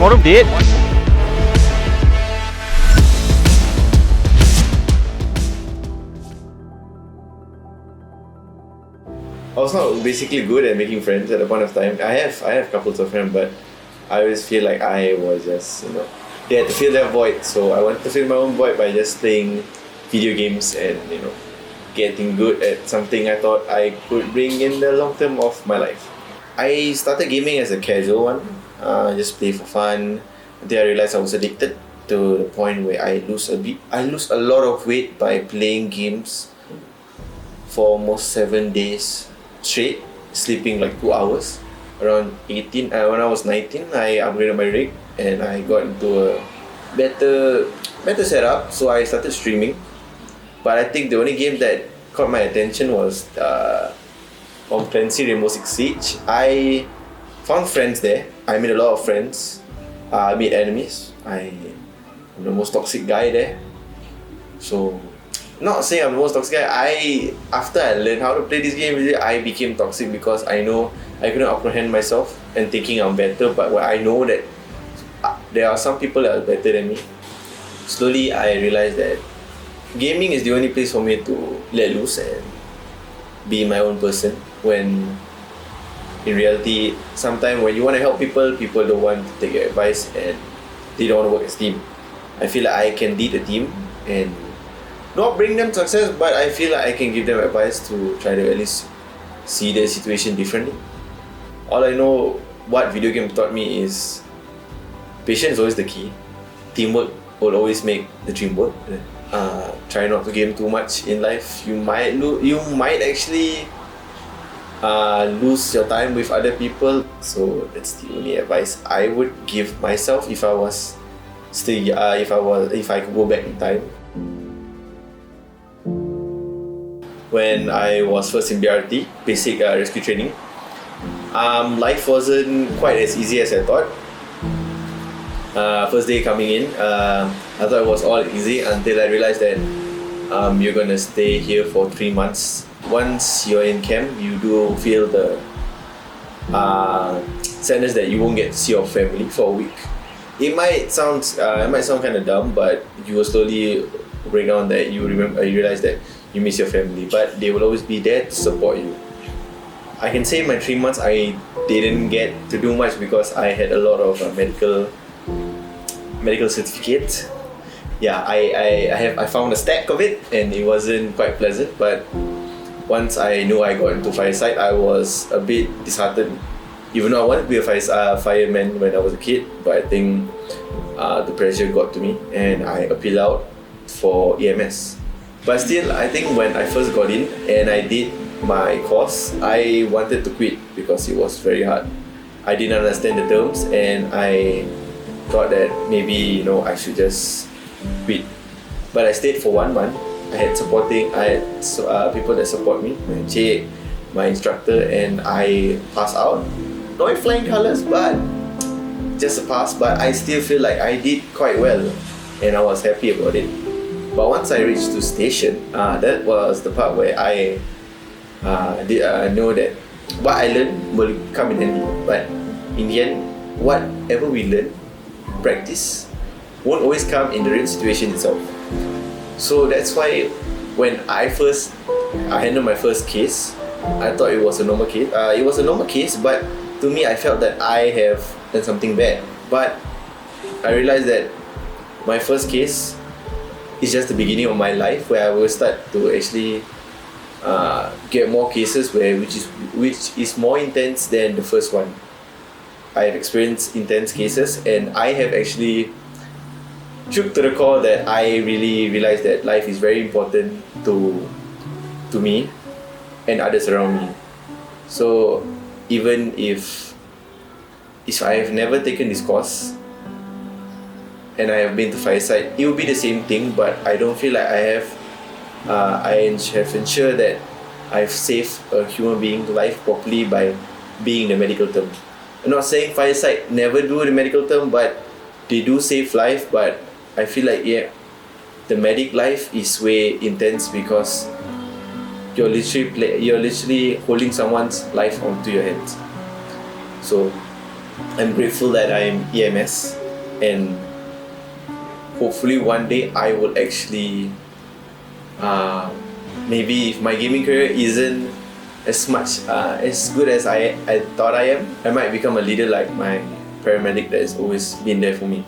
forum date. I was not basically good at making friends at the point of time. I have couples of friends, but I always feel like I was just, they had to fill that void. So I wanted to fill my own void by just playing video games and, getting good at something I thought I could bring in the long term of my life. I started gaming as a casual one, just play for fun. Until I realized I was addicted to the point where I lose a lot of weight by playing games for almost 7 days straight, sleeping like 2 hours. Around 18, when I was 19, I upgraded my rig and I got into a better setup. So I started streaming. But I think the only game that caught my attention was Tom Clancy Rainbow Six Siege. I found friends there. I made a lot of friends. I made enemies. I'm the most toxic guy there. So, not saying I'm the most toxic guy. After I learned how to play this game, I became toxic because I know I couldn't apprehend myself and thinking I'm better. But when I know that there are some people that are better than me, slowly I realized that gaming is the only place for me to let loose and be my own person. When in reality, sometimes when you want to help people don't want to take your advice and they don't want to work as a team. I feel like I can lead a team and not bring them success, but I feel like I can give them advice to try to at least see the situation differently. All I know, what video game taught me is patience is always the key. Teamwork will always make the dream work. Try not to game too much in life. You might actually lose your time with other people. So that's the only advice I would give myself if I could go back in time. When I was first in BRT, basic rescue training, life wasn't quite as easy as I thought. First day coming in, I thought it was all easy until I realized that you're gonna stay here for 3 months. Once you're in camp, you do feel the sadness that you won't get to see your family for a week. It might sound kind of dumb, but you will slowly break down that you realize that you miss your family, but they will always be there to support you. I can say my 3 months I didn't get to do much because I had a lot of medical certificates. Yeah, I found a stack of it and it wasn't quite pleasant, but once I knew I got into fireside, I was a bit disheartened. Even though I wanted to be a fireman when I was a kid, but I think the pressure got to me and I appealed out for EMS. But still, I think when I first got in and I did my course, I wanted to quit because it was very hard. I didn't understand the terms and I thought that maybe I should just quit. But I stayed for 1 month. I had people that support me, my cik, my instructor, and I passed out. Not in flying colours, but just a pass. But I still feel like I did quite well and I was happy about it. But once I reached the station, that was the part where I know that what I learned will come in handy. But in the end, whatever we learn, practice, won't always come in the real situation itself. So that's why when I handled my first case, I thought it was a normal case. It was a normal case, but to me, I felt that I have done something bad. But I realized that my first case is just the beginning of my life, where I will start to actually get more cases which is more intense than the first one. I have experienced intense cases and I have actually shook to the core that I really realized that life is very important to me and others around me. So even if I have never taken this course and I have been to fireside, it will be the same thing, but I don't feel like I have ensured that I've saved a human being's life properly by being the medical term. I'm not saying fireside never do the medical term, but they do save life. But I feel like the medic life is way intense because you're literally holding someone's life onto your hands. So I'm grateful that I'm EMS, and hopefully one day I will actually maybe if my gaming career isn't as much as good as I thought I am, I might become a leader like my paramedic that has always been there for me.